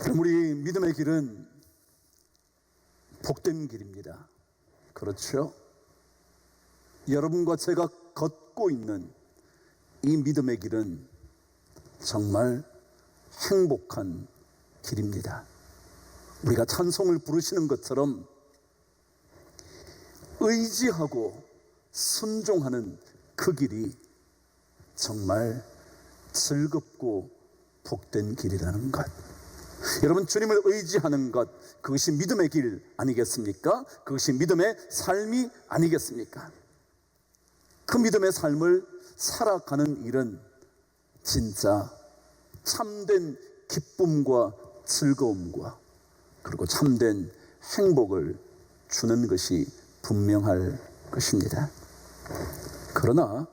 그럼 우리 믿음의 길은 복된 길입니다. 그렇죠? 여러분과 제가 걷고 있는 이 믿음의 길은 정말 행복한 길입니다. 우리가 찬송을 부르시는 것처럼 의지하고 순종하는 그 길이 정말 즐겁고 복된 길이라는 것. 여러분, 주님을 의지하는 것, 그것이 믿음의 길 아니겠습니까? 그것이 믿음의 삶이 아니겠습니까? 그 믿음의 삶을 살아가는 일은 진짜 참된 기쁨과 즐거움과 그리고 참된 행복을 주는 것이 분명할 것입니다. 그러나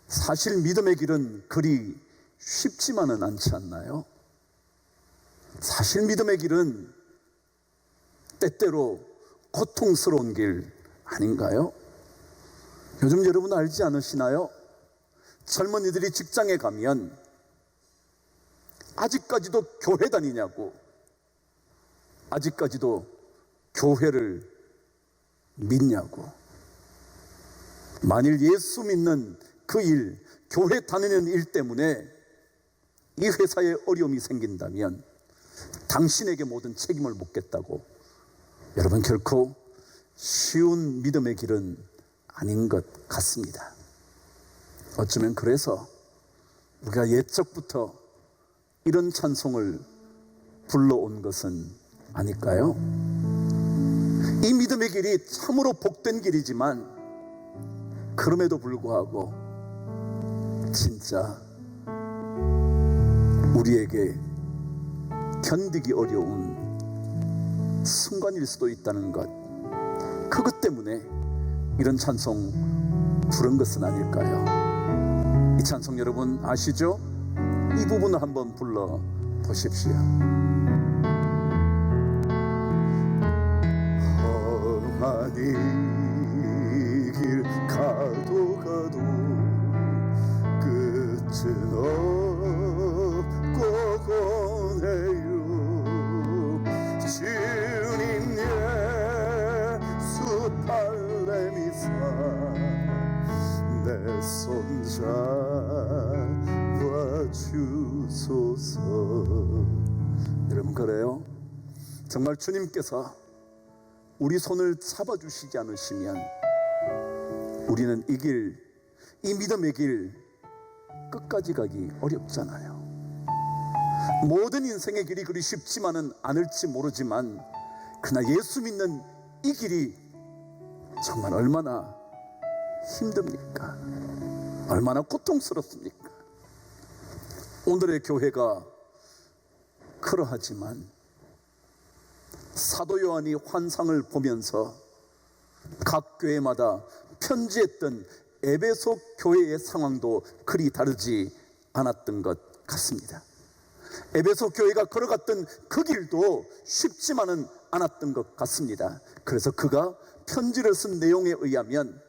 사실 믿음의 길은 그리 쉽지만은 않지 않나요? 사실 믿음의 길은 때때로 고통스러운 길 아닌가요? 요즘 여러분 알지 않으시나요? 젊은이들이 직장에 가면 아직까지도 교회 다니냐고, 아직까지도 교회를 믿냐고. 만일 예수 믿는 그 일, 교회 다니는 일 때문에 이 회사에 어려움이 생긴다면 당신에게 모든 책임을 묻겠다고. 여러분, 결코 쉬운 믿음의 길은 아닌 것 같습니다. 어쩌면 그래서 우리가 옛적부터 이런 찬송을 불러온 것은 아닐까요? 이 믿음의 길이 참으로 복된 길이지만 그럼에도 불구하고 진짜 우리에게 견디기 어려운 순간일 수도 있다는 것, 그것 때문에 이런 찬송 부른 것은 아닐까요? 이 찬송 여러분 아시죠? 이 부분을 한번 불러 보십시오. 험한 이 길 가도 끝은 없고 고네요. 주님 예수 달래미사 내 손 잡아주소서. 여러분, 그래요? 정말 주님께서 우리 손을 잡아주시지 않으시면 우리는 이 길, 이 믿음의 길 끝까지 가기 어렵잖아요. 모든 인생의 길이 그리 쉽지만은 않을지 모르지만 그러나 예수 믿는 이 길이 정말 얼마나 힘듭니까? 얼마나 고통스럽습니까? 오늘의 교회가 그러하지만 사도 요한이 환상을 보면서 각 교회마다 편지했던 에베소 교회의 상황도 그리 다르지 않았던 것 같습니다. 에베소 교회가 걸어갔던 그 길도 쉽지만은 않았던 것 같습니다. 그래서 그가 편지를 쓴 내용에 의하면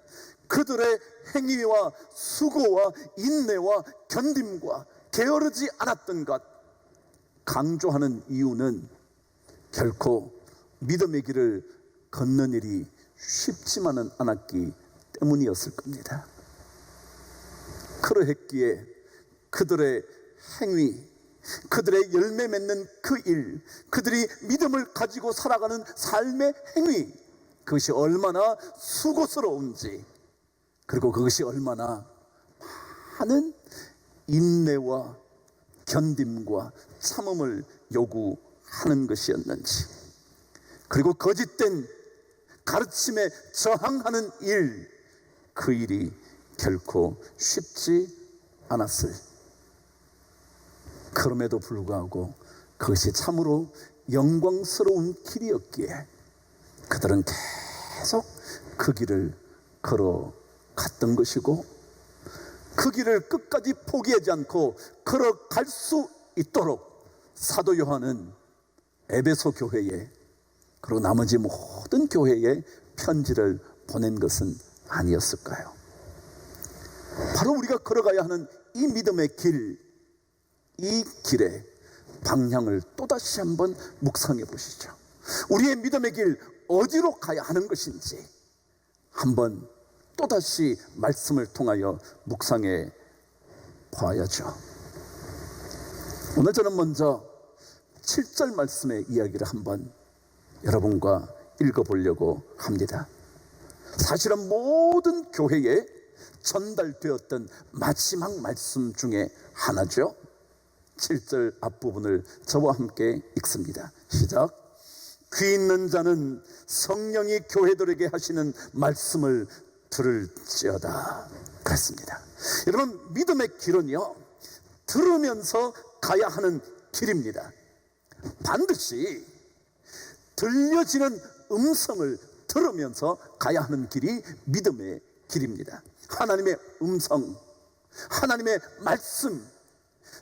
그들의 행위와 수고와 인내와 견딤과 게으르지 않았던 것 강조하는 이유는 결코 믿음의 길을 걷는 일이 쉽지만은 않았기 때문이었을 겁니다. 그러했기에 그들의 행위, 그들의 열매 맺는 그 일, 그들이 믿음을 가지고 살아가는 삶의 행위, 그것이 얼마나 수고스러운지, 그리고 그것이 얼마나 많은 인내와 견딤과 참음을 요구하는 것이었는지, 그리고 거짓된 가르침에 저항하는 일, 그 일이 결코 쉽지 않았을. 그럼에도 불구하고 그것이 참으로 영광스러운 길이었기에 그들은 계속 그 길을 걸어갔던 것이고, 그 길을 끝까지 포기하지 않고 걸어갈 수 있도록 사도 요한은 에베소 교회에, 그리고 나머지 모든 교회에 편지를 보낸 것은 아니었을까요? 바로 우리가 걸어가야 하는 이 믿음의 길, 이 길에 방향을 또다시 한번 묵상해 보시죠. 우리의 믿음의 길 어디로 가야 하는 것인지 한번 또다시 말씀을 통하여 묵상해 봐야죠. 오늘 저는 먼저 7절 말씀의 이야기를 한번 여러분과 읽어보려고 합니다. 사실은 모든 교회에 전달되었던 마지막 말씀 중에 하나죠. 7절 앞부분을 저와 함께 읽습니다. 시작. 귀 있는 자는 성령이 교회들에게 하시는 말씀을 들을지어다. 그렇습니다. 여러분, 믿음의 길은요, 들으면서 가야 하는 길입니다. 반드시 들려지는 음성을 들으면서 가야 하는 길이 믿음의 길입니다. 하나님의 음성, 하나님의 말씀,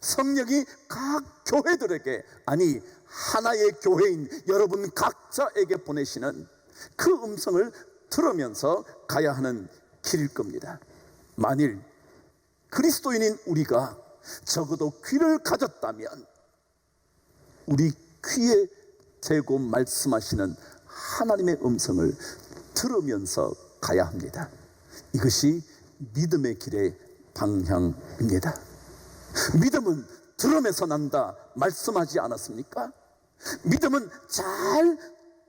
성령이 각 교회들에게, 아니 하나의 교회인 여러분 각자에게 보내시는 그 음성을 들으면서 가야 하는 길일 겁니다. 만일 그리스도인인 우리가 적어도 귀를 가졌다면 우리 귀에 대고 말씀하시는 하나님의 음성을 들으면서 가야 합니다. 이것이 믿음의 길의 방향입니다. 믿음은 들음에서 난다 말씀하지 않았습니까? 믿음은 잘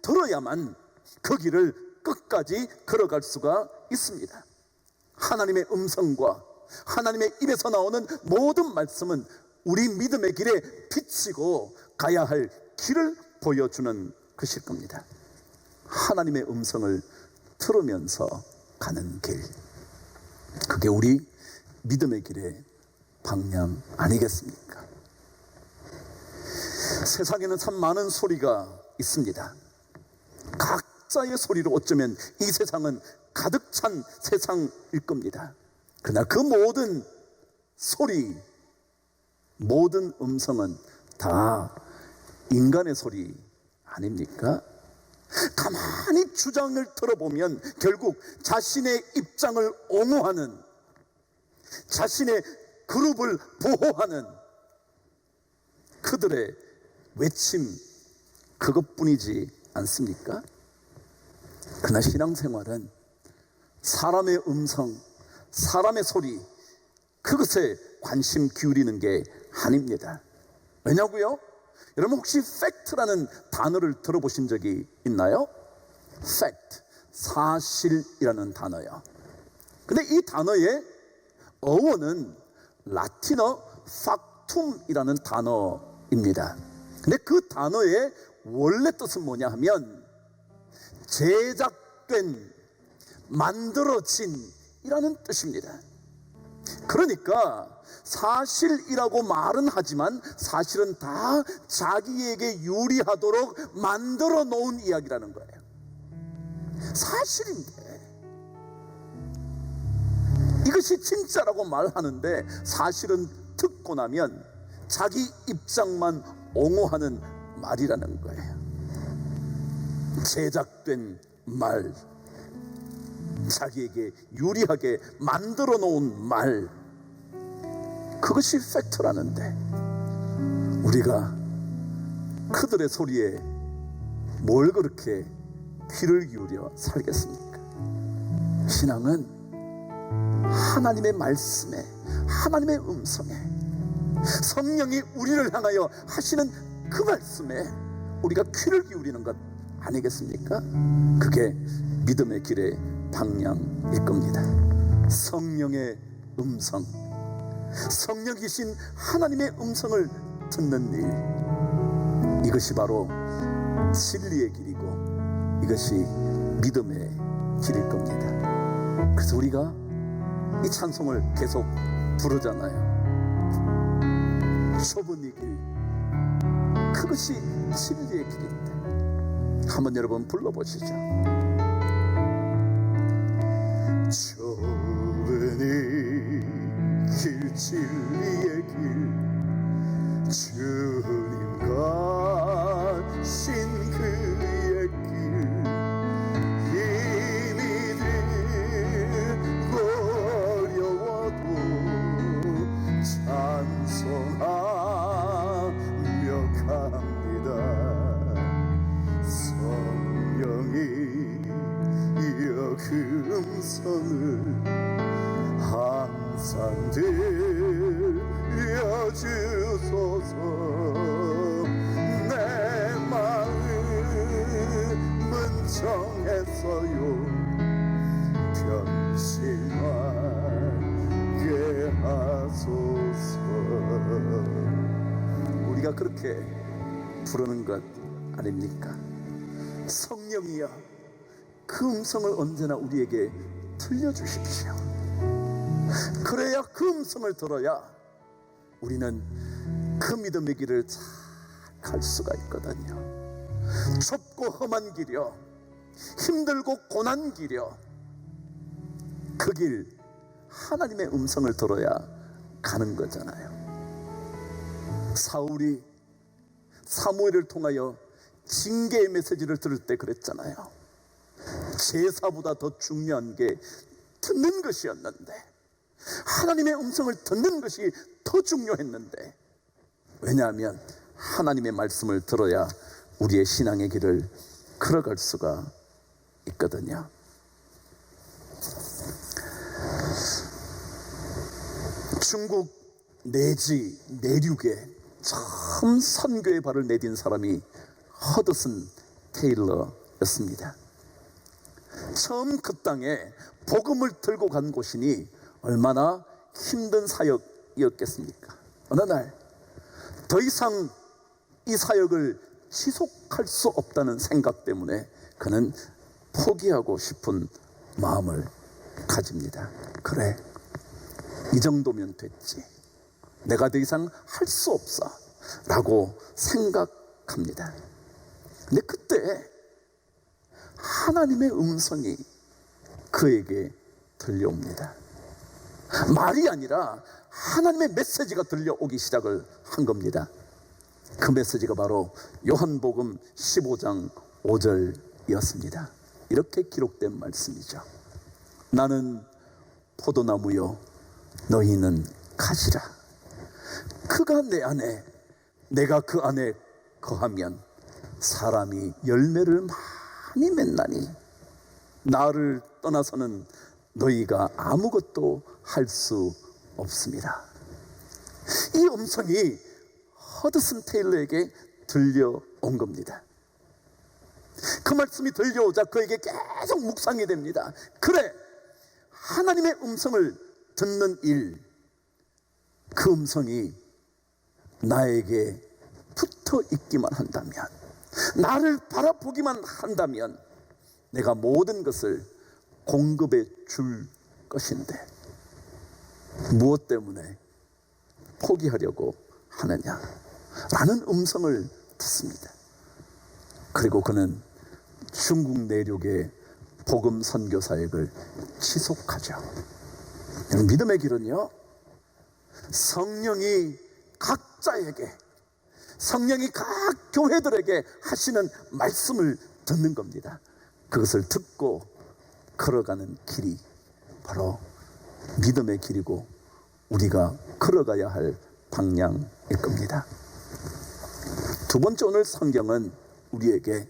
들어야만 그 길을 끝까지 걸어갈 수가 있습니다. 하나님의 음성과 하나님의 입에서 나오는 모든 말씀은 우리 믿음의 길에 비치고 가야 할 길을 보여주는 것일 겁니다. 하나님의 음성을 들으면서 가는 길, 그게 우리 믿음의 길의 방향 아니겠습니까? 세상에는 참 많은 소리가 있습니다. 각자의 소리로 어쩌면 이 세상은 가득 찬 세상일 겁니다. 그러나 그 모든 소리, 모든 음성은 다 인간의 소리 아닙니까? 가만히 주장을 들어보면 결국 자신의 입장을 옹호하는, 자신의 그룹을 보호하는 그들의 외침, 그것뿐이지 않습니까? 그러나 신앙생활은 사람의 음성, 사람의 소리, 그것에 관심 기울이는 게 아닙니다. 왜냐고요? 여러분 혹시 팩트라는 단어를 들어보신 적이 있나요? 팩트, 사실이라는 단어요. 근데 이 단어의 어원은 라틴어 팍툼이라는 단어입니다. 근데 그 단어의 원래 뜻은 뭐냐 하면 제작된, 만들어진 이라는 뜻입니다. 그러니까 사실이라고 말은 하지만 사실은 다 자기에게 유리하도록 만들어 놓은 이야기라는 거예요. 사실인데 이것이 진짜라고 말하는데 사실은 듣고 나면 자기 입장만 옹호하는 말이라는 거예요. 제작된 말, 자기에게 유리하게 만들어 놓은 말, 그것이 팩트라는데 우리가 그들의 소리에 뭘 그렇게 귀를 기울여 살겠습니까? 신앙은 하나님의 말씀에, 하나님의 음성에, 성령이 우리를 향하여 하시는 그 말씀에 우리가 귀를 기울이는 것 아니겠습니까? 그게 믿음의 길의 방향일 겁니다. 성령의 음성, 성령이신 하나님의 음성을 듣는 일, 이것이 바로 진리의 길이고 이것이 믿음의 길일 겁니다. 그래서 우리가 이 찬송을 계속 부르잖아요. 좁은 이 길, 그것이 진리의 길인데 한번 여러분 불러보시죠. 좁은 이 길, 진리의 길, 주님 가신 그의 길, 힘이 들고 어려워도 찬송하며 주소서. 내 마음은 정했어요. 변심하게 하소서. 우리가 그렇게 부르는 것 아닙니까? 성령이여, 그 음성을 언제나 우리에게 들려주십시오. 그래야 그 음성을 들어야 우리는 그 믿음의 길을 잘 갈 수가 있거든요. 좁고 험한 길이요, 힘들고 고난 길이요, 그 길 하나님의 음성을 들어야 가는 거잖아요. 사울이 사무엘을 통하여 징계의 메시지를 들을 때 그랬잖아요. 제사보다 더 중요한 게 듣는 것이었는데, 하나님의 음성을 듣는 것이 더 중요했는데, 왜냐하면 하나님의 말씀을 들어야 우리의 신앙의 길을 걸어갈 수가 있거든요. 중국 내지 내륙에 처음 선교의 발을 내딘 사람이 허드슨 테일러였습니다. 처음 그 땅에 복음을 들고 간 곳이니 얼마나 힘든 사역이었겠습니까? 어느 날 더 이상 이 사역을 지속할 수 없다는 생각 때문에 그는 포기하고 싶은 마음을 가집니다. 그래, 이 정도면 됐지, 내가 더 이상 할 수 없어 라고 생각합니다. 근데 그때 하나님의 음성이 그에게 들려옵니다. 말이 아니라 하나님의 메시지가 들려오기 시작을 한 겁니다. 그 메시지가 바로 요한복음 15장 5절이었습니다. 이렇게 기록된 말씀이죠. 나는 포도나무요, 너희는 가지라. 그가 내 안에, 내가 그 안에 거하면 사람이 열매를 많이 맺나니 나를 떠나서는 너희가 아무것도 할 수 없습니다. 이 음성이 허드슨 테일러에게 들려온 겁니다. 그 말씀이 들려오자 그에게 계속 묵상이 됩니다. 그래, 하나님의 음성을 듣는 일, 그 음성이 나에게 붙어 있기만 한다면, 나를 바라보기만 한다면 내가 모든 것을 공급해 줄 것인데 무엇 때문에 포기하려고 하느냐 라는 음성을 듣습니다. 그리고 그는 중국 내륙의 복음 선교 사역을 지속하죠. 믿음의 길은요, 성령이 각자에게, 성령이 각 교회들에게 하시는 말씀을 듣는 겁니다. 그것을 듣고 걸어가는 길이 바로 믿음의 길이고 우리가 걸어가야 할 방향일 겁니다. 두 번째, 오늘 성경은 우리에게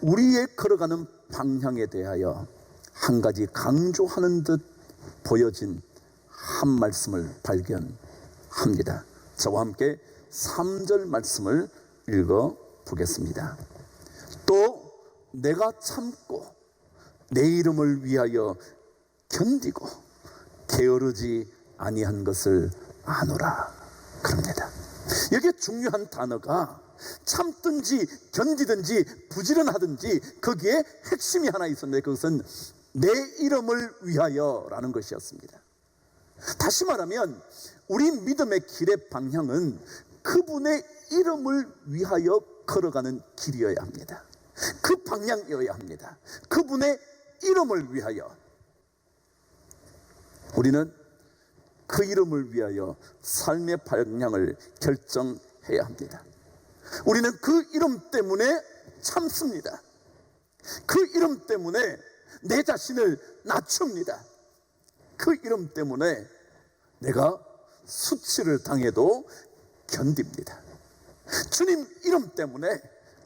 우리의 걸어가는 방향에 대하여 한 가지 강조하는 듯 보여진 한 말씀을 발견합니다. 저와 함께 3절 말씀을 읽어 보겠습니다. 또 내가 참고 내 이름을 위하여 견디고 게으르지 아니한 것을 아노라 그럽니다. 여기에 중요한 단어가 참든지 견디든지 부지런하든지 거기에 핵심이 하나 있었는데 그것은 내 이름을 위하여 라는 것이었습니다. 다시 말하면 우리 믿음의 길의 방향은 그분의 이름을 위하여 걸어가는 길이어야 합니다. 그 방향이어야 합니다. 그분의 이름을 위하여. 우리는 그 이름을 위하여 삶의 방향을 결정해야 합니다. 우리는 그 이름 때문에 참습니다. 그 이름 때문에 내 자신을 낮춥니다. 그 이름 때문에 내가 수치를 당해도 견딥니다. 주님 이름 때문에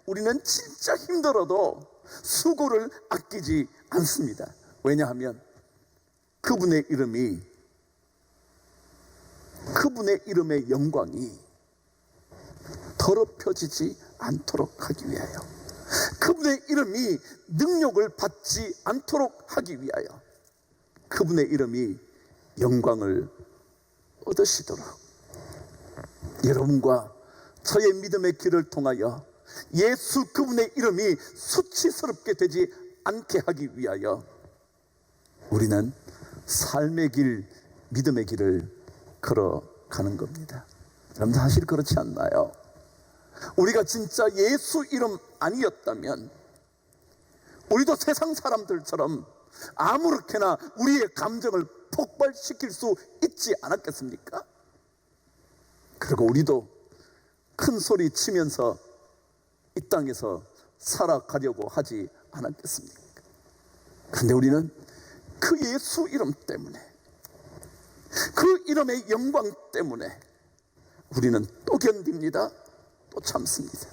우리는 진짜 힘들어도 수고를 아끼지 않습니다. 왜냐하면 그분의 이름이 그분의 이름의 영광이 더럽혀지지 않도록 하기 위하여, 그분의 이름이 능력을 받지 않도록 하기 위하여, 그분의 이름이 영광을 얻으시도록 여러분과 저의 믿음의 길을 통하여 예수 그분의 이름이 수치스럽게 되지 않게 하기 위하여 우리는 삶의 길, 믿음의 길을 걸어가는 겁니다. 여러분, 사실 그렇지 않나요? 우리가 진짜 예수 이름 아니었다면 우리도 세상 사람들처럼 아무렇게나 우리의 감정을 폭발시킬 수 있지 않았겠습니까? 그리고 우리도 큰 소리 치면서 이 땅에서 살아가려고 하지 않았겠습니까? 그런데 우리는 그 예수 이름 때문에, 그 이름의 영광 때문에 우리는 또 견딥니다. 또 참습니다.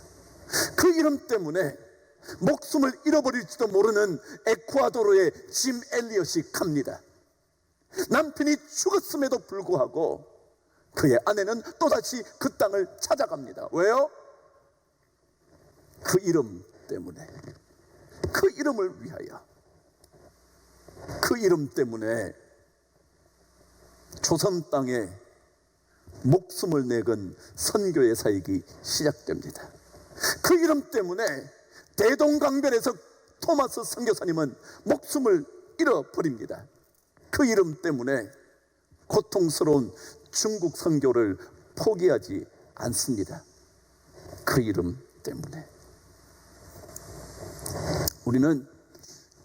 그 이름 때문에 목숨을 잃어버릴지도 모르는 에콰도르의 짐 엘리엇이 갑니다. 남편이 죽었음에도 불구하고 그의 아내는 또다시 그 땅을 찾아갑니다. 왜요? 그 이름 때문에, 그 이름을 위하여, 그 이름 때문에 조선 땅에 목숨을 내건 선교의 사역이 시작됩니다. 그 이름 때문에 대동강변에서 토마스 선교사님은 목숨을 잃어버립니다. 그 이름 때문에 고통스러운 중국 선교를 포기하지 않습니다. 그 이름 때문에 우리는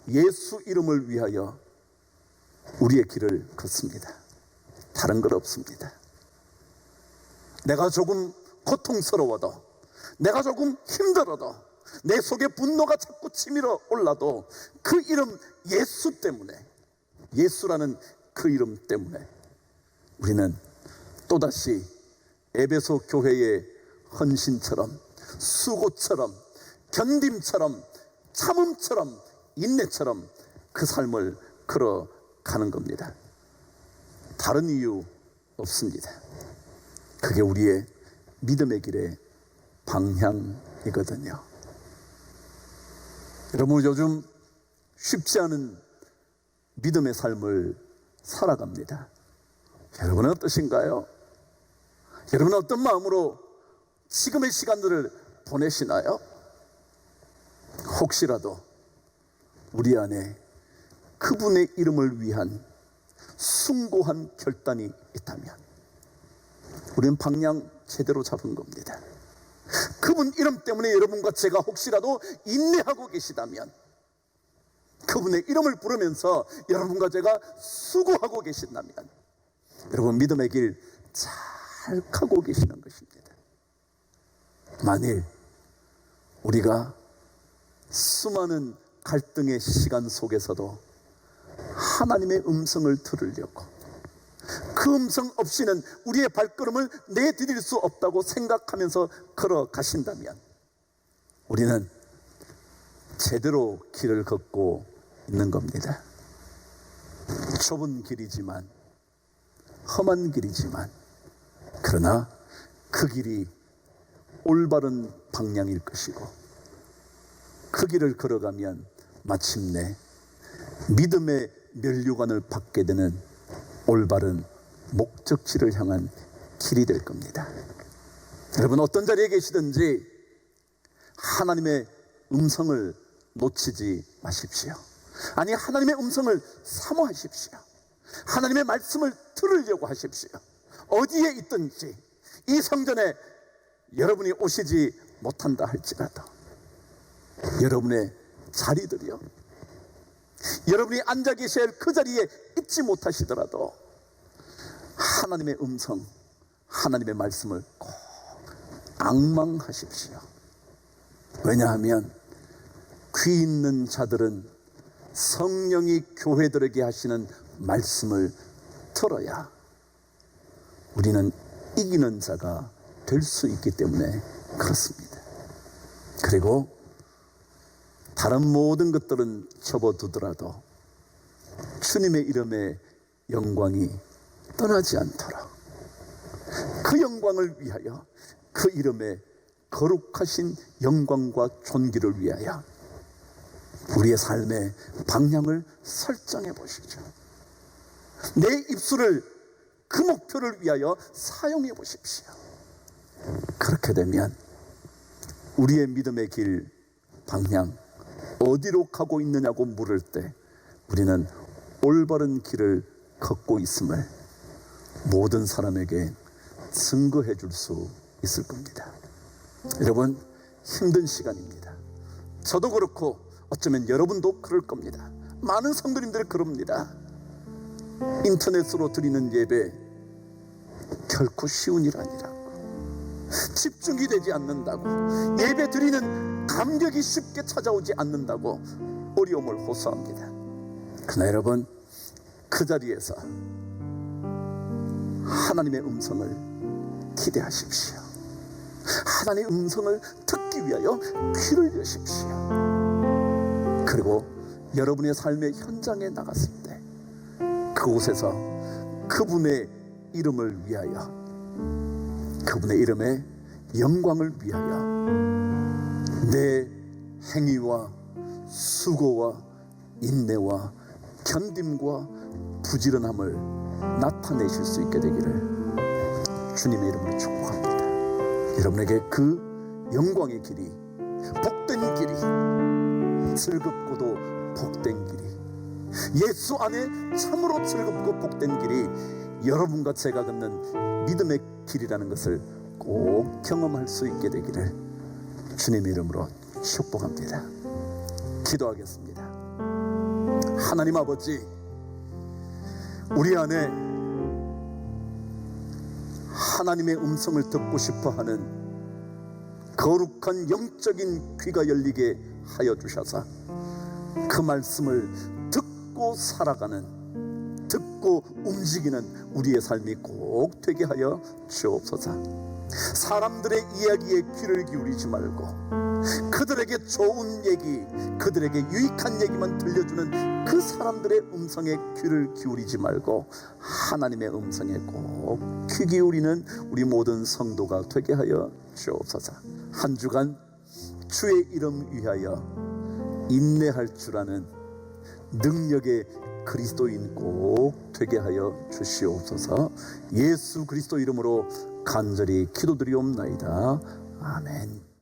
예수 이름을 위하여 우리의 길을 걷습니다. 다른 것 없습니다. 내가 조금 고통스러워도, 내가 조금 힘들어도, 내 속에 분노가 자꾸 치밀어 올라도 그 이름 예수 때문에, 예수라는 그 이름 때문에 우리는 또다시 에베소 교회의 헌신처럼, 수고처럼, 견딤처럼, 참음처럼, 인내처럼 그 삶을 걸어가는 겁니다. 다른 이유 없습니다. 그게 우리의 믿음의 길의 방향이거든요. 여러분, 요즘 쉽지 않은 믿음의 삶을 살아갑니다. 여러분은 어떠신가요? 여러분은 어떤 마음으로 지금의 시간들을 보내시나요? 혹시라도 우리 안에 그분의 이름을 위한 숭고한 결단이 있다면 우리는 방향 제대로 잡은 겁니다. 그분 이름 때문에 여러분과 제가 혹시라도 인내하고 계시다면, 그분의 이름을 부르면서 여러분과 제가 수고하고 계신다면 여러분 믿음의 길 잘 가고 계시는 것입니다. 만일 우리가 수많은 갈등의 시간 속에서도 하나님의 음성을 들으려고, 그 음성 없이는 우리의 발걸음을 내디딜 수 없다고 생각하면서 걸어가신다면 우리는 제대로 길을 걷고 있는 겁니다. 좁은 길이지만, 험한 길이지만, 그러나 그 길이 올바른 방향일 것이고, 그 길을 걸어가면 마침내 믿음의 면류관을 받게 되는 올바른 목적지를 향한 길이 될 겁니다. 여러분, 어떤 자리에 계시든지 하나님의 음성을 놓치지 마십시오. 아니, 하나님의 음성을 사모하십시오. 하나님의 말씀을 들으려고 하십시오. 어디에 있든지, 이 성전에 여러분이 오시지 못한다 할지라도 여러분의 자리들이요, 여러분이 앉아 계셔야 할 그 자리에 있지 못하시더라도 하나님의 음성, 하나님의 말씀을 꼭 앙망하십시오. 왜냐하면 귀 있는 자들은 성령이 교회들에게 하시는 말씀을 들어야 우리는 이기는 자가 될 수 있기 때문에 그렇습니다. 그리고 다른 모든 것들은 접어두더라도 주님의 이름의 영광이 떠나지 않도록 그 영광을 위하여, 그 이름의 거룩하신 영광과 존귀를 위하여 우리의 삶의 방향을 설정해 보시죠. 내 입술을 그 목표를 위하여 사용해 보십시오. 그렇게 되면 우리의 믿음의 길 방향, 어디로 가고 있느냐고 물을 때 우리는 올바른 길을 걷고 있음을 모든 사람에게 증거해 줄 수 있을 겁니다. 여러분, 힘든 시간입니다. 저도 그렇고 어쩌면 여러분도 그럴 겁니다. 많은 성도님들이 그럽니다. 인터넷으로 드리는 예배 결코 쉬운 일 아니라고, 집중이 되지 않는다고, 예배 드리는 감격이 쉽게 찾아오지 않는다고 어려움을 호소합니다. 그러나 여러분, 그 자리에서 하나님의 음성을 기대하십시오. 하나님의 음성을 듣기 위하여 귀를 여십시오. 그리고 여러분의 삶의 현장에 나갔을 때 그곳에서 그분의 이름을 위하여, 그분의 이름의 영광을 위하여 내 행위와 수고와 인내와 견딤과 부지런함을 나타내실 수 있게 되기를 주님의 이름으로 축복합니다. 여러분에게 그 영광의 길이, 복된 길이, 즐겁고도 복된 길이, 예수 안에 참으로 즐겁고 복된 길이 여러분과 제가 걷는 믿음의 길이라는 것을 꼭 경험할 수 있게 되기를 주님의 이름으로 축복합니다. 기도하겠습니다. 하나님 아버지, 우리 안에 하나님의 음성을 듣고 싶어하는 거룩한 영적인 귀가 열리게 하여 주셔서 그 말씀을 듣고 살아가는, 듣고 움직이는 우리의 삶이 꼭 되게 하여 주옵소서. 사람들의 이야기에 귀를 기울이지 말고 그들에게 좋은 얘기, 그들에게 유익한 얘기만 들려주는 그 사람들의 음성에 귀를 기울이지 말고 하나님의 음성에 꼭 귀 기울이는 우리 모든 성도가 되게 하여 주옵소서. 한 주간 주의 이름 위하여 인내할 줄 아는 능력의 그리스도인 꼭 되게 하여 주시옵소서. 예수 그리스도 이름으로 간절히 기도드리옵나이다. 아멘.